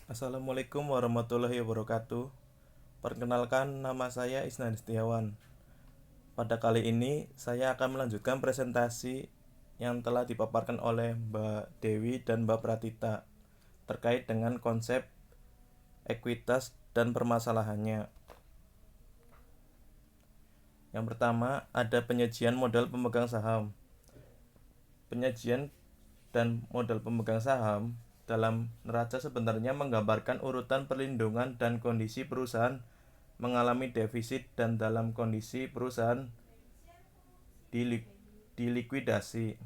Assalamualaikum warahmatullahi wabarakatuh. Perkenalkan, nama saya Isnan Setiawan. Pada kali ini saya akan melanjutkan presentasi yang telah dipaparkan oleh Mbak Dewi dan Mbak Pratita terkait dengan konsep ekuitas dan permasalahannya. Yang pertama, ada penyajian modal pemegang saham. Penyajian dan modal pemegang saham dalam neraca sebenarnya menggambarkan urutan perlindungan dan kondisi perusahaan mengalami defisit dan dalam kondisi perusahaan dilikuidasi.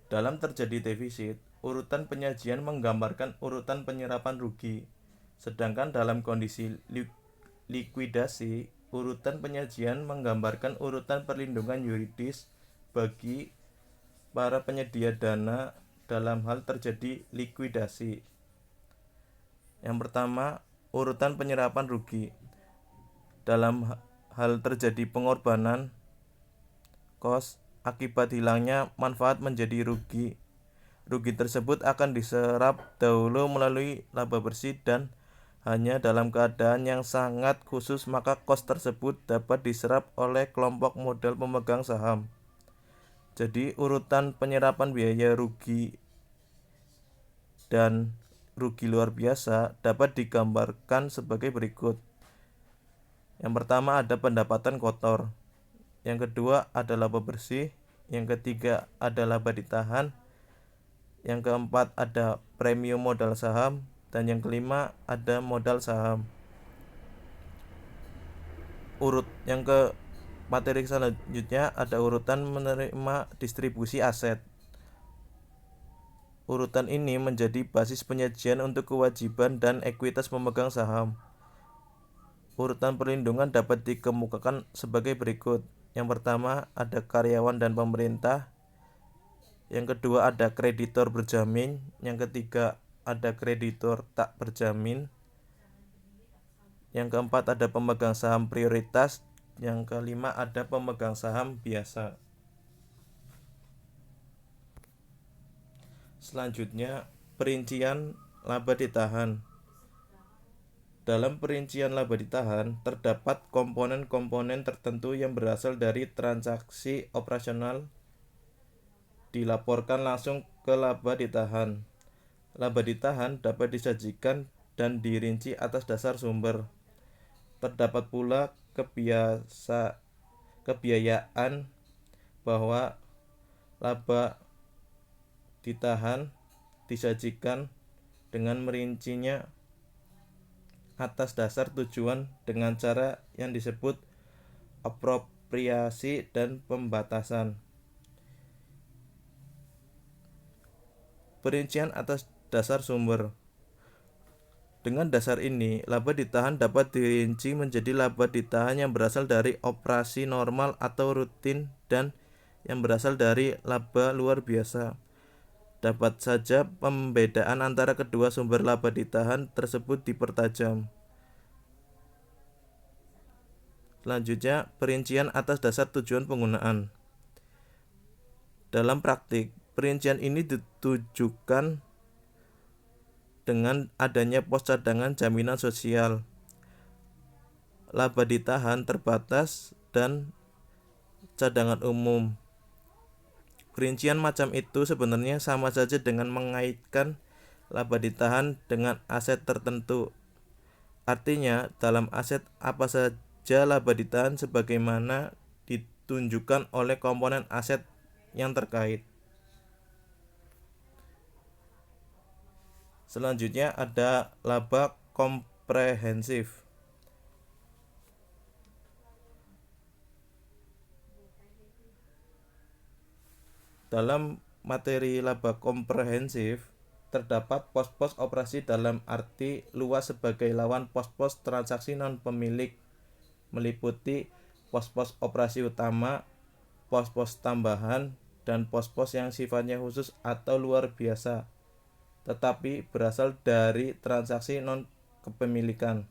Dalam terjadi defisit, urutan penyajian menggambarkan urutan penyerapan rugi, sedangkan dalam kondisi likuidasi, urutan penyajian menggambarkan urutan perlindungan yuridis bagi para penyedia dana dalam hal terjadi likuidasi. Yang pertama, urutan penyerapan rugi. Dalam hal terjadi pengorbanan kos akibat hilangnya manfaat menjadi rugi. Rugi tersebut akan diserap dahulu melalui laba bersih dan hanya dalam keadaan yang sangat khusus maka kos tersebut dapat diserap oleh kelompok modal pemegang saham. Jadi urutan penyerapan biaya rugi dan rugi luar biasa dapat digambarkan sebagai berikut. Yang pertama ada pendapatan kotor, yang kedua ada laba bersih, yang ketiga ada laba ditahan, yang keempat ada premium modal saham, dan yang kelima ada modal saham. Materi selanjutnya ada urutan menerima distribusi aset. Urutan ini menjadi basis penyajian untuk kewajiban dan ekuitas pemegang saham. Urutan perlindungan dapat dikemukakan sebagai berikut. Yang pertama ada karyawan dan pemerintah. Yang kedua ada kreditor berjamin. Yang ketiga ada kreditor tak berjamin. Yang keempat ada pemegang saham prioritas. Yang kelima ada pemegang saham biasa. Selanjutnya, perincian laba ditahan. Dalam perincian laba ditahan, terdapat komponen-komponen tertentu yang berasal dari transaksi operasional dilaporkan langsung ke laba ditahan. Laba ditahan dapat disajikan dan dirinci atas dasar sumber. Terdapat pula kebiayaan bahwa laba ditahan disajikan dengan merincinya atas dasar tujuan dengan cara yang disebut apropriasi dan pembatasan. Perincian atas dasar sumber. Dengan dasar ini, laba ditahan dapat dirinci menjadi laba ditahan yang berasal dari operasi normal atau rutin dan yang berasal dari laba luar biasa. Dapat saja pembedaan antara kedua sumber laba ditahan tersebut dipertajam. Selanjutnya, perincian atas dasar tujuan penggunaan. Dalam praktik, perincian ini ditujukan dengan adanya pos cadangan jaminan sosial, laba ditahan terbatas, dan cadangan umum. Perincian macam itu sebenarnya sama saja dengan mengaitkan laba ditahan dengan aset tertentu. Artinya, dalam aset apa saja laba ditahan sebagaimana ditunjukkan oleh komponen aset yang terkait. Selanjutnya ada laba komprehensif. Dalam materi laba komprehensif, terdapat pos-pos operasi dalam arti luas sebagai lawan pos-pos transaksi non-pemilik, meliputi pos-pos operasi utama, pos-pos tambahan, dan pos-pos yang sifatnya khusus atau luar biasa, tetapi berasal dari transaksi non-kepemilikan.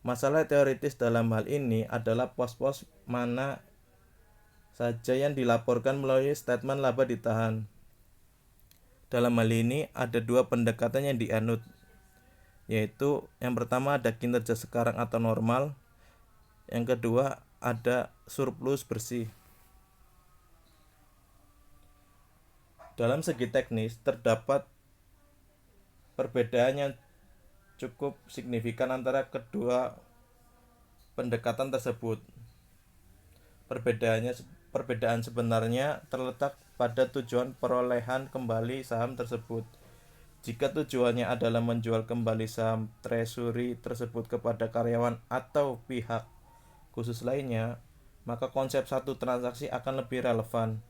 Masalah teoritis dalam hal ini adalah pos-pos mana saja yang dilaporkan melalui statement laba ditahan. Dalam hal ini ada dua pendekatan yang dianut, yaitu yang pertama ada kinerja sekarang atau normal, yang kedua ada surplus bersih. Dalam segi teknis terdapat perbedaan yang cukup signifikan antara kedua pendekatan tersebut. Perbedaan sebenarnya terletak pada tujuan perolehan kembali saham tersebut. Jika tujuannya adalah menjual kembali saham treasury tersebut kepada karyawan atau pihak khusus lainnya, maka konsep satu transaksi akan lebih relevan.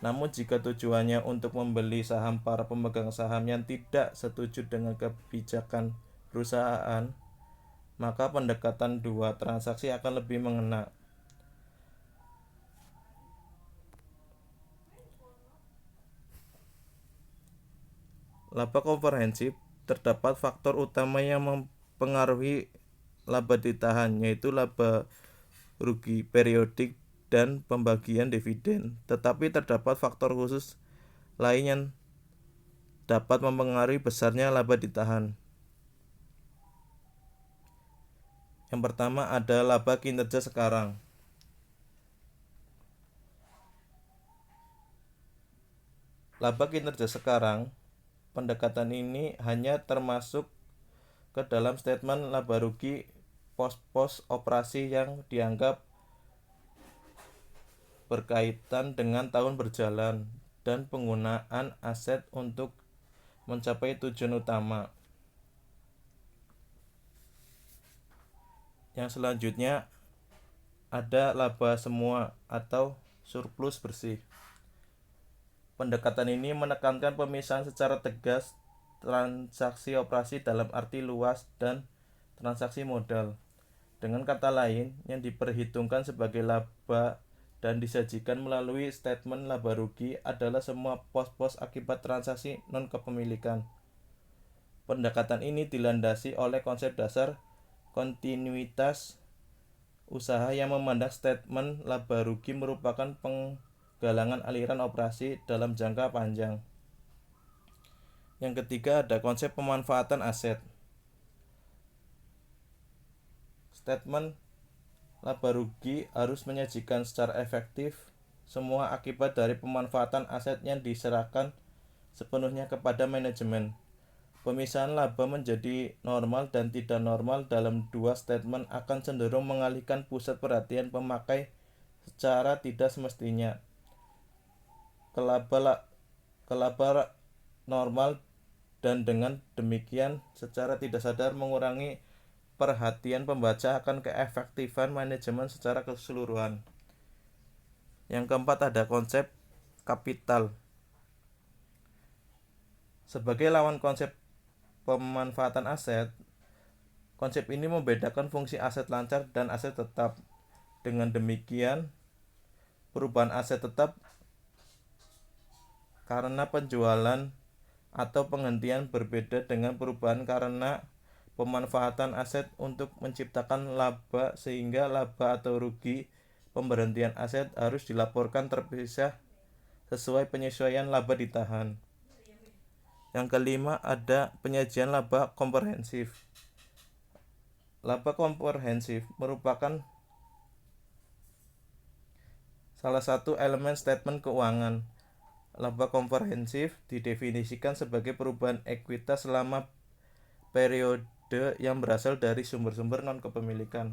Namun jika tujuannya untuk membeli saham para pemegang saham yang tidak setuju dengan kebijakan perusahaan, maka pendekatan dua transaksi akan lebih mengena. Laba komprehensif terdapat faktor utama yang mempengaruhi laba ditahan, yaitu laba rugi periodik dan pembagian dividen. Tetapi terdapat faktor khusus lain yang dapat mempengaruhi besarnya laba ditahan. Yang pertama ada laba kinerja sekarang. Laba kinerja sekarang, pendekatan ini hanya termasuk ke dalam statement laba rugi pos-pos operasi yang dianggap berkaitan dengan tahun berjalan dan penggunaan aset untuk mencapai tujuan utama. Yang selanjutnya ada laba semua atau surplus bersih. Pendekatan ini menekankan pemisahan secara tegas transaksi operasi dalam arti luas dan transaksi modal. Dengan kata lain, yang diperhitungkan sebagai laba dan disajikan melalui statement laba rugi adalah semua pos-pos akibat transaksi non-kepemilikan. Pendekatan ini dilandasi oleh konsep dasar kontinuitas usaha yang memandang statement laba rugi merupakan penggalangan aliran operasi dalam jangka panjang. Yang ketiga ada konsep pemanfaatan aset. Statement laba rugi harus menyajikan secara efektif semua akibat dari pemanfaatan aset yang diserahkan sepenuhnya kepada manajemen. Pemisahan laba menjadi normal dan tidak normal dalam dua statement akan cenderung mengalihkan pusat perhatian pemakai secara tidak semestinya ke laba normal, dan dengan demikian secara tidak sadar mengurangi perhatian pembaca akan keefektifan manajemen secara keseluruhan. Yang keempat ada konsep kapital. Sebagai lawan konsep pemanfaatan aset, konsep ini membedakan fungsi aset lancar dan aset tetap. Dengan demikian, perubahan aset tetap karena penjualan atau penghentian berbeda dengan perubahan karena pemanfaatan aset untuk menciptakan laba, sehingga laba atau rugi pemberhentian aset harus dilaporkan terpisah sesuai penyesuaian laba ditahan. Yang kelima ada penyajian laba komprehensif. Laba komprehensif merupakan salah satu elemen statement keuangan. Laba komprehensif didefinisikan sebagai perubahan ekuitas selama periode yang berasal dari sumber-sumber non-kepemilikan.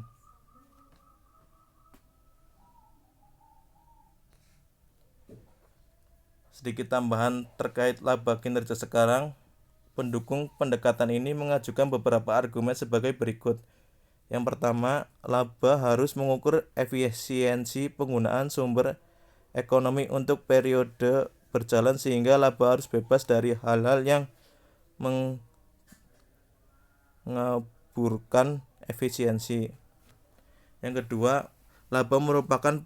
Sedikit tambahan terkait laba kinerja sekarang, pendukung pendekatan ini mengajukan beberapa argumen sebagai berikut. Yang pertama, laba harus mengukur efisiensi penggunaan sumber ekonomi untuk periode berjalan, sehingga laba harus bebas dari hal-hal yang mengaburkan efisiensi. Yang kedua, laba merupakan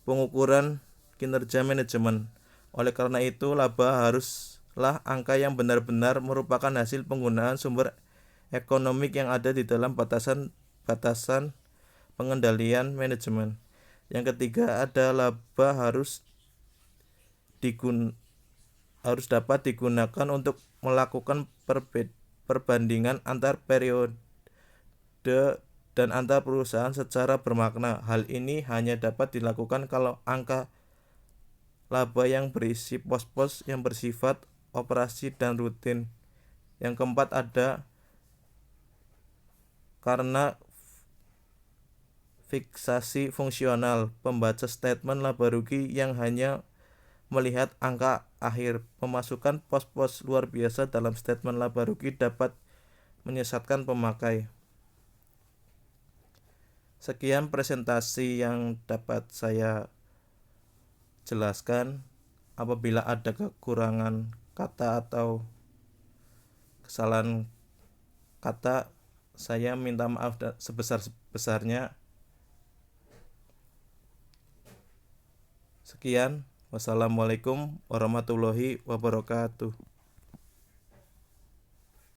pengukuran kinerja manajemen. Oleh karena itu, laba haruslah angka yang benar-benar merupakan hasil penggunaan sumber ekonomi yang ada di dalam batasan pengendalian manajemen. Yang ketiga ada laba harus harus dapat digunakan untuk melakukan perbandingan antar periode dan antar perusahaan secara bermakna. Hal ini hanya dapat dilakukan kalau angka laba yang berisi pos-pos yang bersifat operasi dan rutin. Yang keempat ada karena fiksasi fungsional. Pembaca statement laba rugi yang hanya melihat angka akhir. Pemasukan pos-pos luar biasa dalam statement laba rugi dapat menyesatkan pemakai. Sekian presentasi yang dapat saya jelaskan. Apabila ada kekurangan kata atau kesalahan kata, saya minta maaf sebesar-besarnya. Sekian, wassalamualaikum warahmatullahi wabarakatuh.